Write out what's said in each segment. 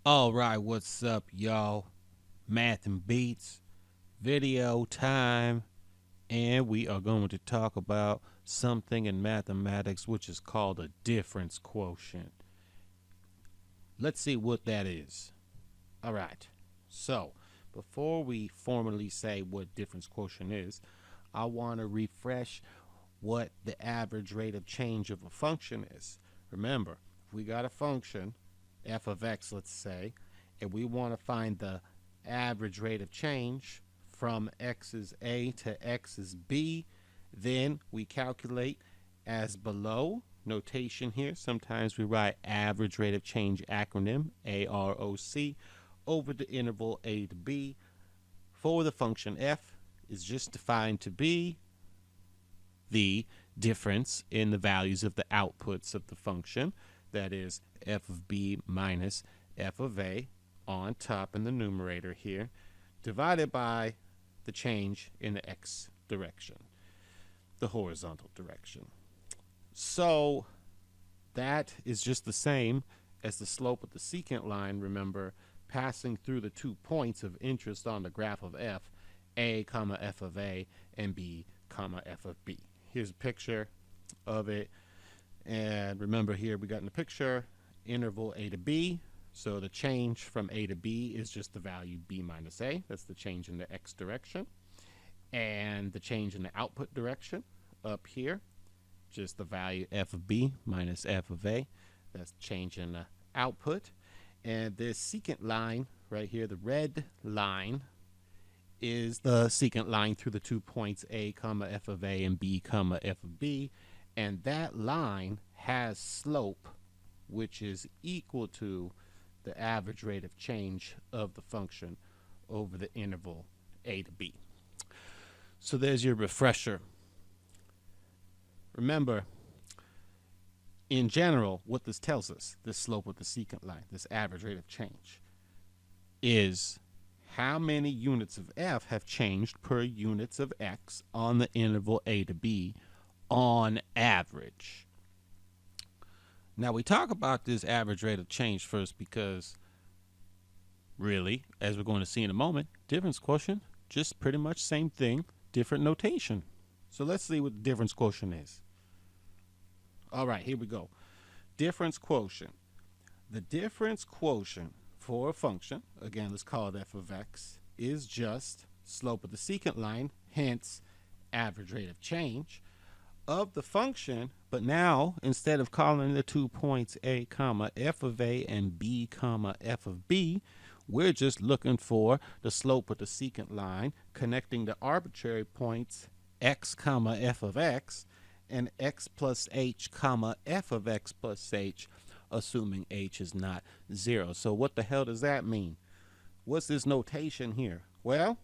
All right, what's up, y'all? Math and Beats, video time, and we are going to talk about something in mathematics which is called a difference quotient. Let's see what that is. All right, so before we formally say what difference quotient is, I want to refresh what the average rate of change of a function is. Remember, if we got a function, f of x, let's say, and we want to find the average rate of change from x is a to x is b, then we calculate as below. Notation here, sometimes we write average rate of change acronym, AROC, over the interval a to b. For the function f is just defined to be the difference in the values of the outputs of the function, that is f of b minus f of a on top in the numerator here, divided by the change in the x direction, the horizontal direction. So that is just the same as the slope of the secant line, remember, passing through the 2 points of interest on the graph of f, a comma f of a and b comma f of b. Here's a picture of it, and remember here we got in the picture interval a to b, so the change from a to b is just the value b minus a. That's the change in the x direction. And the change in the output direction up here, just the value f of b minus f of a. That's the change in the output. And this secant line right here, the red line, is the secant line through the 2 points a comma f of a and b comma f of b, and that line has slope which is equal to the average rate of change of the function over the interval a to b. So there's your refresher. Remember, in general, what this tells us, this slope of the secant line, this average rate of change, is how many units of f have changed per units of x on the interval a to b on average. Now we talk about this average rate of change first because really, as we're going to see in a moment, difference quotient, just pretty much same thing, different notation. So let's see what the difference quotient is. All right, here we go. Difference quotient. The difference quotient for a function, again, let's call it f of x, is just slope of the secant line, hence average rate of change of the function. But now, instead of calling the 2 points a comma f of a and b comma f of b, we're just looking for the slope of the secant line connecting the arbitrary points x comma f of x and x plus h comma f of x plus h, assuming h is not 0. So what the hell does that mean? What's this notation here? Well,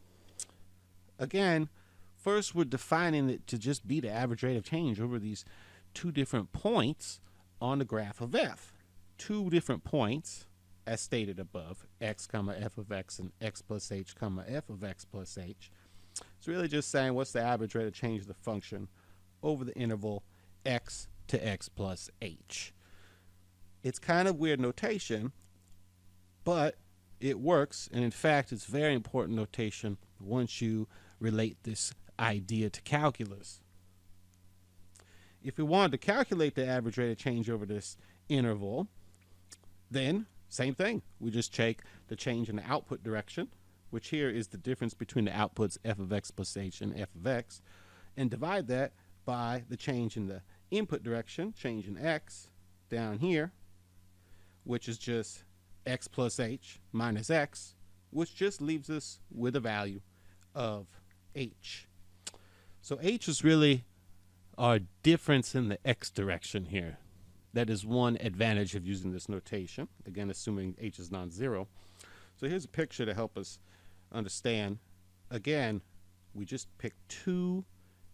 again, first we're defining it to just be the average rate of change over these 2 different points on the graph of f. 2 different points, as stated above, x comma f of x and x plus h comma f of x plus h. It's really just saying what's the average rate of change of the function over the interval x to x plus h. It's kind of weird notation, but it works, and in fact it's very important notation once you relate this idea to calculus. If we wanted to calculate the average rate of change over this interval, then same thing. We just take the change in the output direction, which here is the difference between the outputs f of x plus h and f of x, and divide that by the change in the input direction, change in x, down here, which is just x plus h minus x, which just leaves us with a value of h. So h is really our difference in the x direction here. That is one advantage of using this notation, again assuming h is non-zero. So here's a picture to help us understand. Again, we just pick 2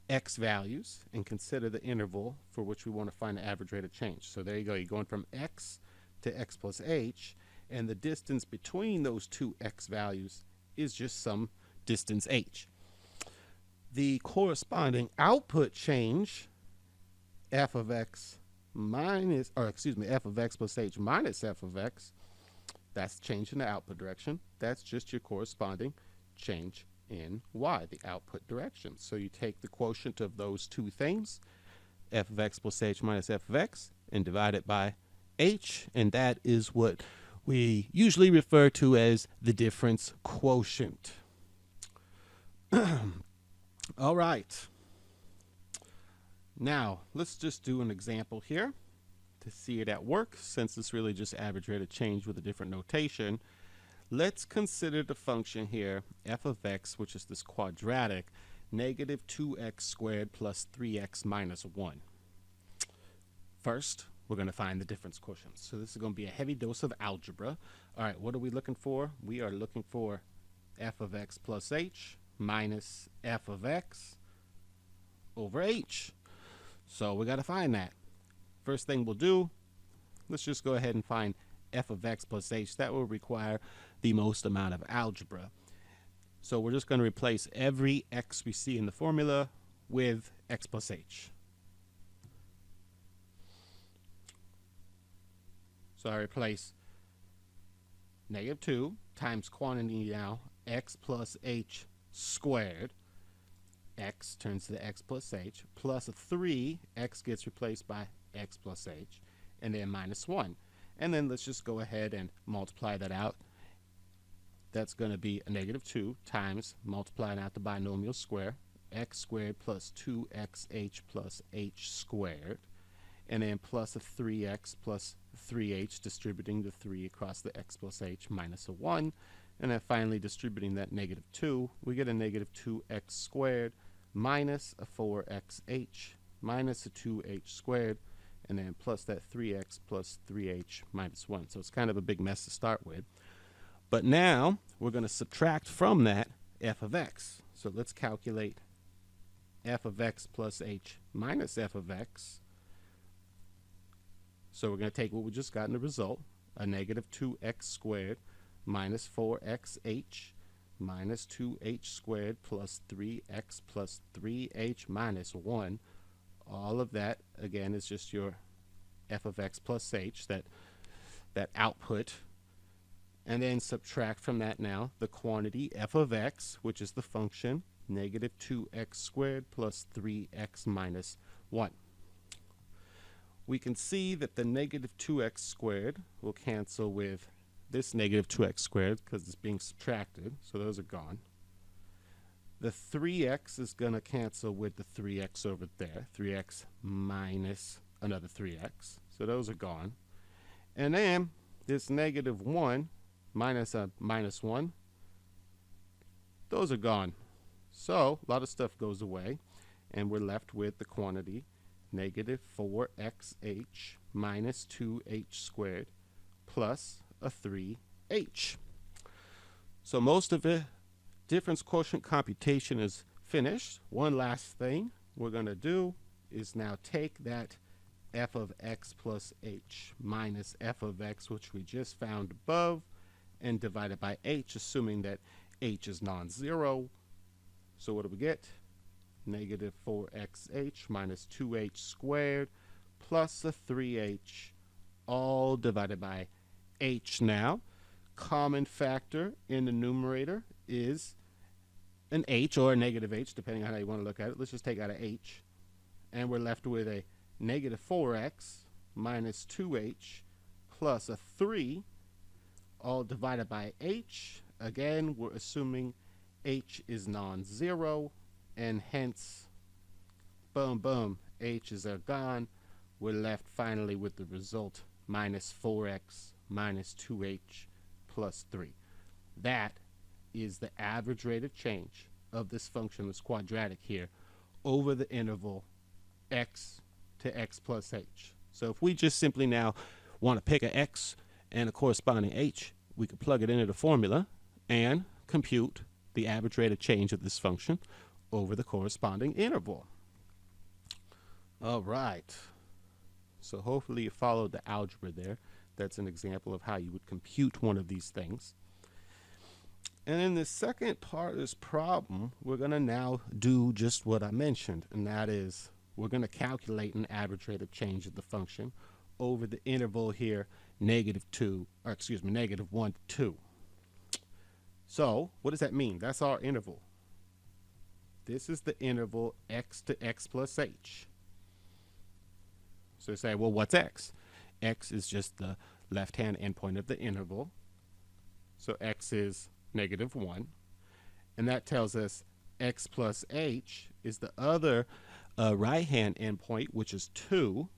x values and consider the interval for which we want to find the average rate of change. So there you go, you're going from x to x plus h, and the distance between those 2 x values is just some distance h. The corresponding output change, f of x minus, or excuse me, f of x plus h minus f of x, That's change in the output direction. That's just your corresponding change in y, the output direction. So you take the quotient of those two things, f of x plus h minus f of x, and divide it by h, and that is what we usually refer to as the difference quotient. All right. Now, let's just do an example here to see it at work, since it's really just average rate of change with a different notation. Let's consider the function here, f of x, which is this quadratic, negative 2x squared plus 3x minus 1. First, we're going to find the difference quotient. So this is going to be a heavy dose of algebra. All right, what are we looking for? We are looking for f of x plus h minus f of x over h. So we got to find that. First thing we'll do, let's just go ahead and find f of x plus h. That will require the most amount of algebra. So we're just going to replace every x we see in the formula with x plus h. So I replace negative 2 times quantity now, x plus h squared. X turns to x plus h, plus a 3, x gets replaced by x plus h, and then minus 1. And then let's just go ahead and multiply that out. That's going to be a negative 2 times multiplying out the binomial square, x squared plus 2xh plus h squared, and then plus a 3x plus 3h, distributing the 3 across the x plus h minus a 1. And then finally distributing that negative 2, we get a negative 2x squared minus a 4xh minus a 2h squared, and then plus that 3x plus 3h minus 1. So it's kind of a big mess to start with. But now we're going to subtract from that f of x. So let's calculate f of x plus h minus f of x. So we're going to take what we just got in the result, a negative 2x squared minus 4xh minus 2h squared plus 3x plus 3h minus 1. All of that, again, is just your f of x plus h, that output. And then subtract from that now the quantity f of x, which is the function, negative 2x squared plus 3x minus 1. We can see that the negative 2x squared will cancel with this negative 2x squared because it's being subtracted, so those are gone. The 3x is going to cancel with the 3x over there, 3x minus another 3x, so those are gone. And then this negative 1 minus a minus 1, those are gone. So a lot of stuff goes away, and we're left with the quantity negative 4xh minus 2h squared plus a 3h. So most of the difference quotient computation is finished. One last thing we're going to do is now take that f of x plus h minus f of x, which we just found above, and divide it by h, assuming that h is non-zero. So what do we get? Negative 4xh minus 2h squared plus a 3h, all divided by h now. Common factor in the numerator is an h or a negative h, depending on how you want to look at it. Let's just take out a h, and we're left with a negative 4x minus 2h plus a 3, all divided by h. Again, we're assuming h is non-zero, and hence, boom, boom, h's are gone. We're left finally with the result minus 4x minus 2h plus 3. That is the average rate of change of this function, this quadratic here, over the interval x to x plus h. So if we just simply now want to pick an x and a corresponding h, we could plug it into the formula and compute the average rate of change of this function over the corresponding interval. All right. So hopefully you followed the algebra there. That's an example of how you would compute one of these things. And in the second part of this problem, we're going to now do just what I mentioned, and that is we're going to calculate an average rate of change of the function over the interval here, negative 1 to 2. So what does that mean? That's our interval. This is the interval x to x plus h. So you say, well, what's x? X is just the left-hand endpoint of the interval. So x is negative 1. And that tells us x plus h is the other right-hand endpoint, which is 2.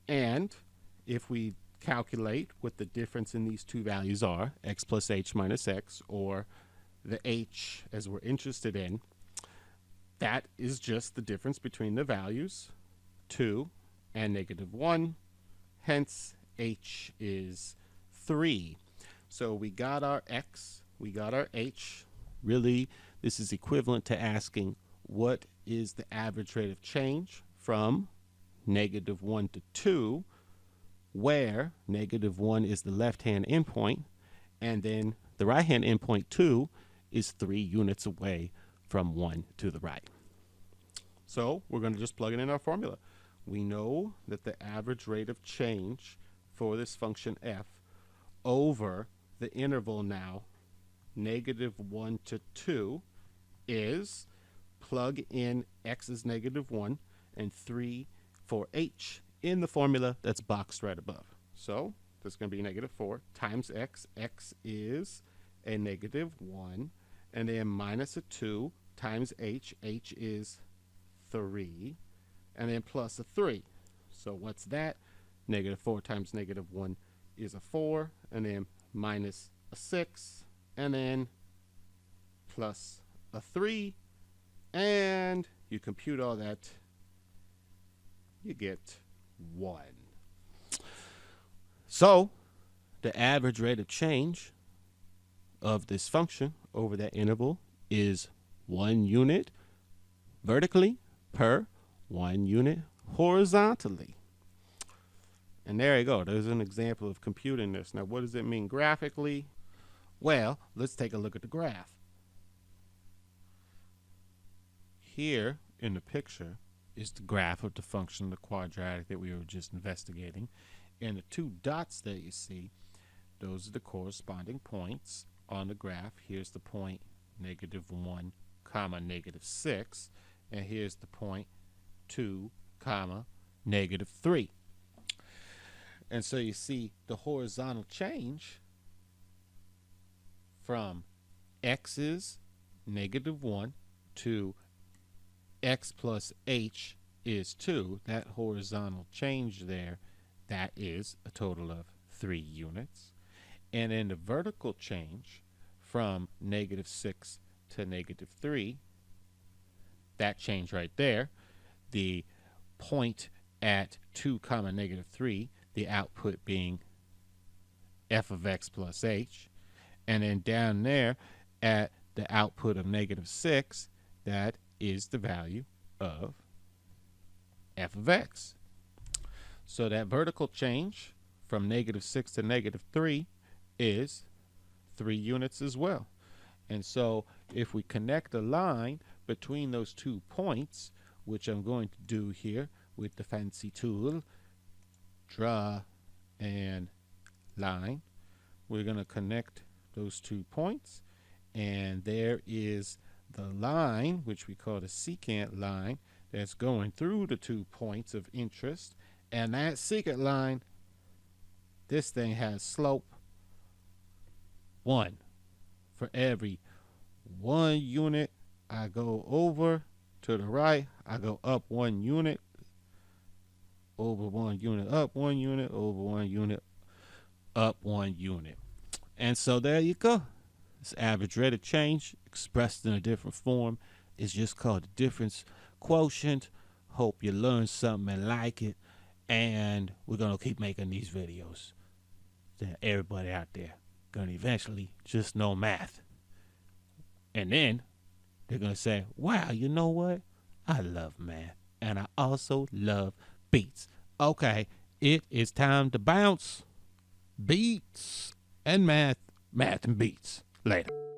And if we calculate what the difference in these two values are, x plus h minus x, or the h as we're interested in, that is just the difference between the values 2 and negative 1. Hence, h is 3. So we got our x, we got our h. Really, this is equivalent to asking what is the average rate of change from negative 1 to 2, where negative 1 is the left-hand endpoint, and then the right-hand endpoint 2 is 3 units away from 1 to the right. So we're going to just plug it in our formula. We know that the average rate of change for this function f over the interval now negative 1 to 2 is, plug in x is negative 1 and 3 for h in the formula that's boxed right above. So that's going to be negative 4 times x. X is a negative 1. And then minus a 2 times h. H is 3. And then plus a 3. So what's that? Negative 4 times negative 1 is a 4. And then minus a 6. And then plus a 3. And you compute all that, you get 1. So the average rate of change of this function over that interval is 1 unit vertically per 1 unit horizontally. And there you go. There's an example of computing this. Now, what does it mean graphically? Well, let's take a look at the graph. Here in the picture is the graph of the function, the quadratic that we were just investigating. And the 2 dots that you see, those are the corresponding points on the graph. Here's the point negative 1 comma negative 6, and here's the point 2 comma negative 3. And so you see the horizontal change from x's negative 1 to x plus h is 2. That horizontal change there, that is a total of 3 units. And then the vertical change from negative 6 to negative 3, that change right there, the point at 2 comma negative 3, the output being f of x plus h. And then down there at the output of negative 6, that is the value of f of x. So that vertical change from negative 6 to negative 3 is 3 units as well. And so if we connect a line between those 2 points, which I'm going to do here with the fancy tool, draw and line, we're going to connect those 2 points, and there is the line, which we call the secant line, that's going through the 2 points of interest. And that secant line, this thing has slope 1. For every 1 unit I go over to the right, I go up 1 unit, over 1 unit, up 1 unit, over 1 unit, up 1 unit. And so there you go. This average rate of change expressed in a different form is just called the difference quotient. Hope you learned something and like it. And we're going to keep making these videos that everybody out there going to eventually just know math. And then they're going to say, wow, you know what? I love math. And I also love beats. Okay, it is time to bounce. Beats and math. Math and beats. Later.